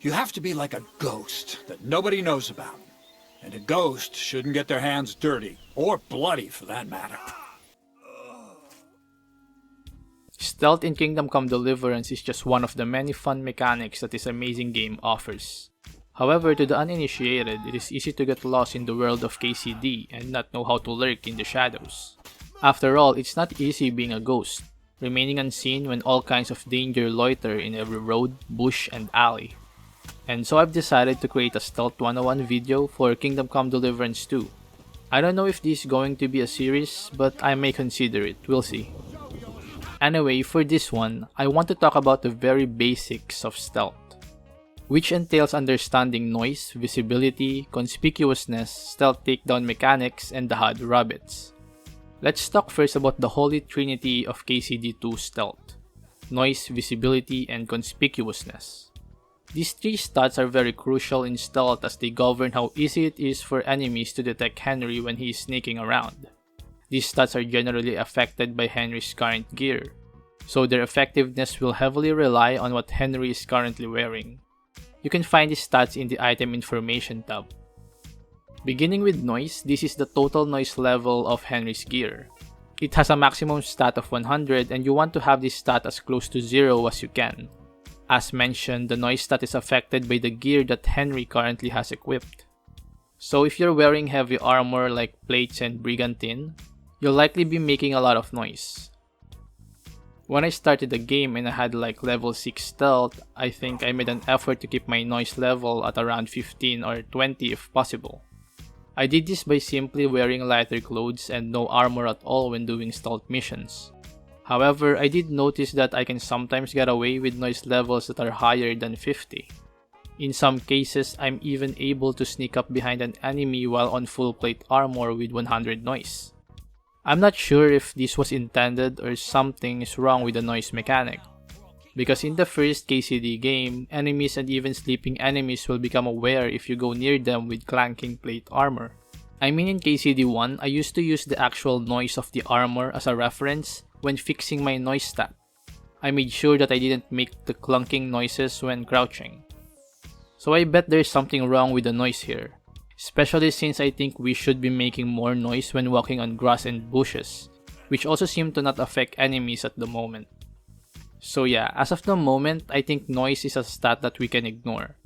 You have to be like a ghost that nobody knows about. And a ghost shouldn't get their hands dirty, or bloody for that matter. Stealth in Kingdom Come Deliverance is just one of the many fun mechanics that this amazing game offers. However, to the uninitiated, it is easy to get lost in the world of KCD and not know how to lurk in the shadows. After all, it's not easy being a ghost, remaining unseen when all kinds of danger loiter in every road, bush, and alley. And so I've decided to create a Stealth 101 video for Kingdom Come Deliverance 2. I don't know if this is going to be a series, but I may consider it, we'll see. Anyway, for this one, I want to talk about the very basics of stealth, which entails understanding noise, visibility, conspicuousness, stealth takedown mechanics, and the HUD rabbits. Let's talk first about the holy trinity of KCD2 stealth: noise, visibility, and conspicuousness. These three stats are very crucial in stealth as they govern how easy it is for enemies to detect Henry when he is sneaking around. These stats are generally affected by Henry's current gear, so their effectiveness will heavily rely on what Henry is currently wearing. You can find these stats in the item information tab. Beginning with noise, this is the total noise level of Henry's gear. It has a maximum stat of 100 and you want to have this stat as close to 0 as you can. As mentioned, the noise stat is affected by the gear that Henry currently has equipped. So if you're wearing heavy armor like plates and brigantine, you'll likely be making a lot of noise. When I started the game and I had like level 6 stealth, I think I made an effort to keep my noise level at around 15 or 20 if possible. I did this by simply wearing lighter clothes and no armor at all when doing stealth missions. However, I did notice that I can sometimes get away with noise levels that are higher than 50. In some cases, I'm even able to sneak up behind an enemy while on full plate armor with 100 noise. I'm not sure if this was intended or something is wrong with the noise mechanic, because in the first KCD game, enemies and even sleeping enemies will become aware if you go near them with clanking plate armor. I mean, in KCD 1, I used to use the actual noise of the armor as a reference when fixing my noise stat. I made sure that I didn't make the clunking noises when crouching. So I bet there's something wrong with the noise here, especially since I think we should be making more noise when walking on grass and bushes, which also seem to not affect enemies at the moment. So yeah, as of the moment, I think noise is a stat that we can ignore.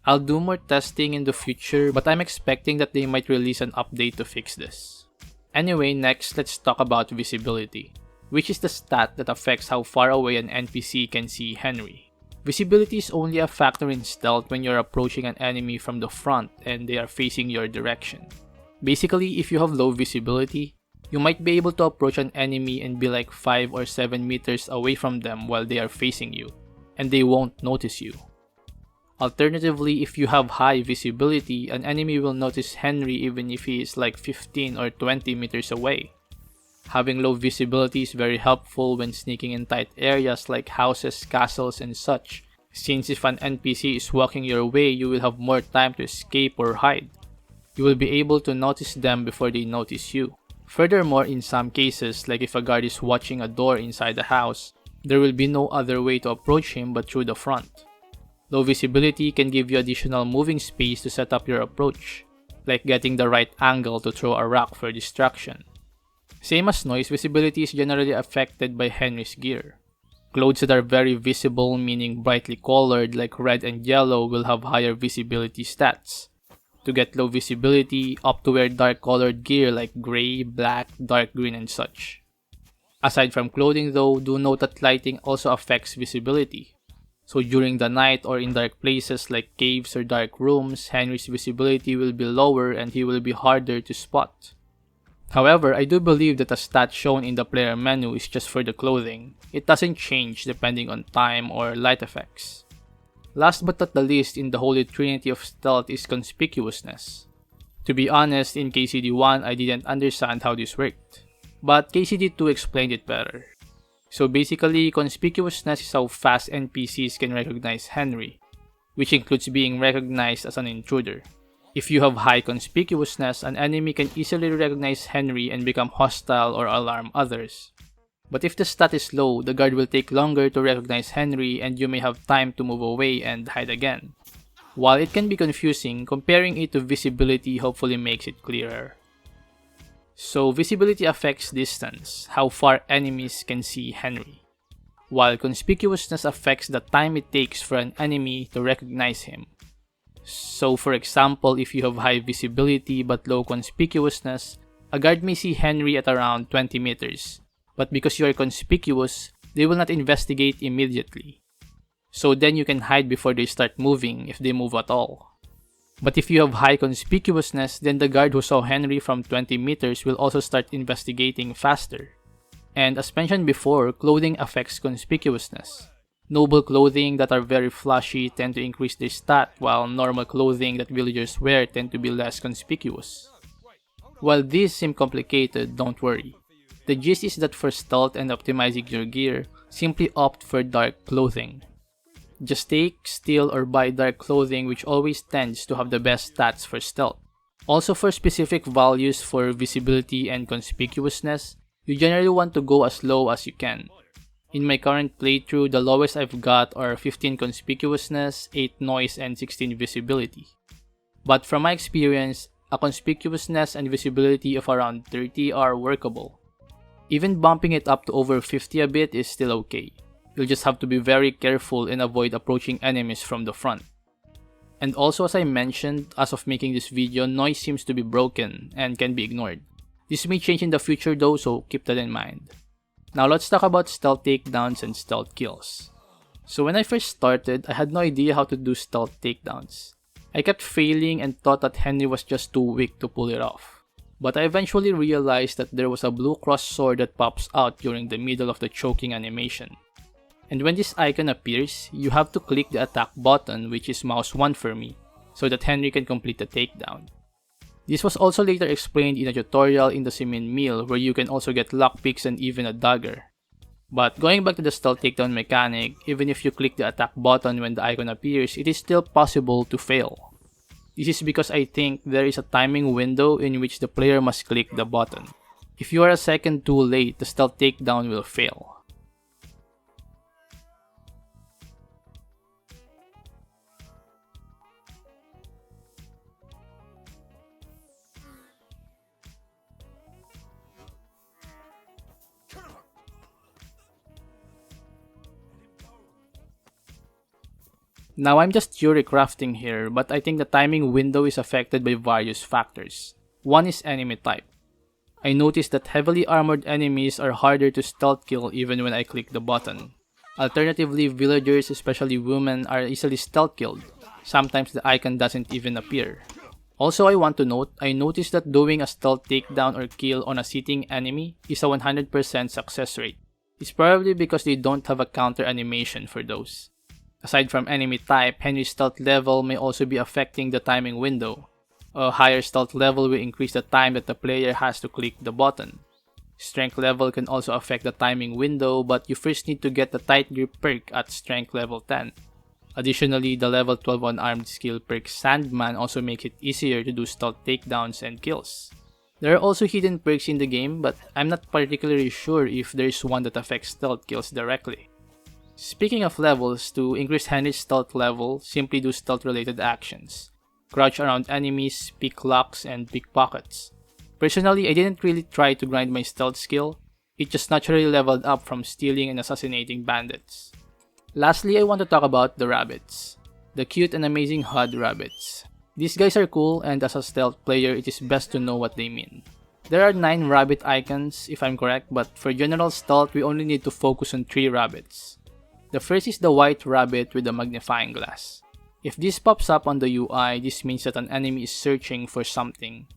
I'll do more testing in the future, but I'm expecting that they might release an update to fix this. Anyway, next let's talk about visibility, which is the stat that affects how far away an NPC can see Henry. Visibility is only a factor in stealth when you're approaching an enemy from the front and they are facing your direction. Basically, if you have low visibility, you might be able to approach an enemy and be like 5 or 7 meters away from them while they are facing you, and they won't notice you. Alternatively, if you have high visibility, an enemy will notice Henry even if he is like 15 or 20 meters away. Having low visibility is very helpful when sneaking in tight areas like houses, castles, and such, since if an NPC is walking your way, you will have more time to escape or hide. You will be able to notice them before they notice you. Furthermore, in some cases, like if a guard is watching a door inside the house, there will be no other way to approach him but through the front. Low visibility can give you additional moving space to set up your approach, like getting the right angle to throw a rock for distraction. Same as noise, visibility is generally affected by Henry's gear. Clothes that are very visible, meaning brightly colored like red and yellow, will have higher visibility stats. To get low visibility, opt to wear dark colored gear like gray, black, dark green, and such. Aside from clothing though, do note that lighting also affects visibility. So during the night or in dark places like caves or dark rooms, Henry's visibility will be lower and he will be harder to spot. However, I do believe that the stat shown in the player menu is just for the clothing. It doesn't change depending on time or light effects. Last but not the least in the holy trinity of stealth is conspicuousness. To be honest, in KCD 1 I didn't understand how this worked, but KCD 2 explained it better. So basically, conspicuousness is how fast NPCs can recognize Henry, which includes being recognized as an intruder. If you have high conspicuousness, an enemy can easily recognize Henry and become hostile or alarm others. But if the stat is low, the guard will take longer to recognize Henry and you may have time to move away and hide again. While it can be confusing, comparing it to visibility hopefully makes it clearer. So visibility affects distance, how far enemies can see Henry, while conspicuousness affects the time it takes for an enemy to recognize him. So for example, if you have high visibility but low conspicuousness, a guard may see Henry at around 20 meters, but because you are conspicuous, they will not investigate immediately. So then you can hide before they start moving if they move at all. But if you have high conspicuousness, then the guard who saw Henry from 20 meters will also start investigating faster. And as mentioned before, clothing affects conspicuousness. Noble clothing that are very flashy tend to increase their stat, while normal clothing that villagers wear tend to be less conspicuous. While these seem complicated, don't worry. The gist is that for stealth and optimizing your gear, simply opt for dark clothing. Just take, steal, or buy dark clothing, which always tends to have the best stats for stealth. Also for specific values for visibility and conspicuousness, you generally want to go as low as you can. In my current playthrough, the lowest I've got are 15 conspicuousness, 8 noise, and 16 visibility. But from my experience, a conspicuousness and visibility of around 30 are workable. Even bumping it up to over 50 a bit is still okay. You'll just have to be very careful and avoid approaching enemies from the front. And also, as I mentioned, as of making this video, noise seems to be broken and can be ignored. This may change in the future though, so keep that in mind. Now let's talk about stealth takedowns and stealth kills. So when I first started, I had no idea how to do stealth takedowns. I kept failing and thought that Henry was just too weak to pull it off. But I eventually realized that there was a blue cross sword that pops out during the middle of the choking animation. And when this icon appears, you have to click the attack button, which is mouse 1 for me, so that Henry can complete the takedown. This was also later explained in a tutorial in the Simin Mill where you can also get lockpicks and even a dagger. But going back to the stealth takedown mechanic, even if you click the attack button when the icon appears, it is still possible to fail. This is because I think there is a timing window in which the player must click the button. If you are a second too late, the stealth takedown will fail. Now I'm just theory crafting here, but I think the timing window is affected by various factors. One is enemy type. I noticed that heavily armored enemies are harder to stealth kill even when I click the button. Alternatively, villagers, especially women, are easily stealth killed. Sometimes the icon doesn't even appear. Also, I want to note, I noticed that doing a stealth takedown or kill on a sitting enemy is a 100% success rate. It's probably because they don't have a counter animation for those. Aside from enemy type, Henry's stealth level may also be affecting the timing window. A higher stealth level will increase the time that the player has to click the button. Strength level can also affect the timing window, but you first need to get the tight grip perk at strength level 10. Additionally, the level 12 unarmed skill perk Sandman also makes it easier to do stealth takedowns and kills. There are also hidden perks in the game, but I'm not particularly sure if there's one that affects stealth kills directly. Speaking of levels, to increase Henry's stealth level, simply do stealth related actions. Crouch around enemies, pick locks, and pickpockets. Personally, I didn't really try to grind my stealth skill, it just naturally leveled up from stealing and assassinating bandits. Lastly, I want to talk about the rabbits. The cute and amazing HUD rabbits. These guys are cool, and as a stealth player, it is best to know what they mean. There are 9 rabbit icons, if I'm correct, but for general stealth, we only need to focus on 3 rabbits. The first is the white rabbit with the magnifying glass. If this pops up on the UI, this means that an enemy is searching for something.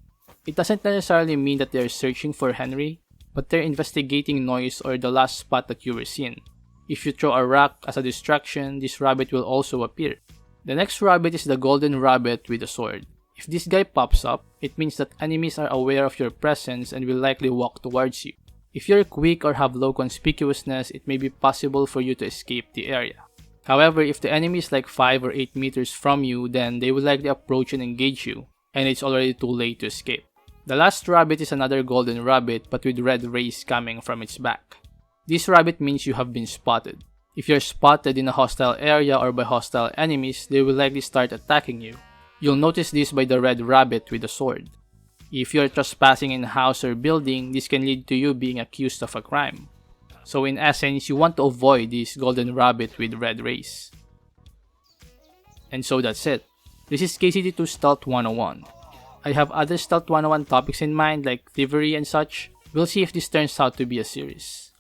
It doesn't necessarily mean that they're searching for Henry, but they're investigating noise or the last spot that you were seen. If you throw a rock as a distraction, this rabbit will also appear. The next rabbit is the golden rabbit with a sword. If this guy pops up, it means that enemies are aware of your presence and will likely walk towards you. If you're quick or have low conspicuousness, it may be possible for you to escape the area. However, if the enemy is like 5 or 8 meters from you, then they will likely approach and engage you, and it's already too late to escape. The last rabbit is another golden rabbit but with red rays coming from its back. This rabbit means you have been spotted. If you're spotted in a hostile area or by hostile enemies, they will likely start attacking you. You'll notice this by the red rabbit with a sword. If you're trespassing in a house or building, this can lead to you being accused of a crime. So in essence, you want to avoid this golden rabbit with red rays. And so that's it. This is KCD2 Stealth 101. I have other Stealth 101 topics in mind like thievery and such. We'll see if this turns out to be a series.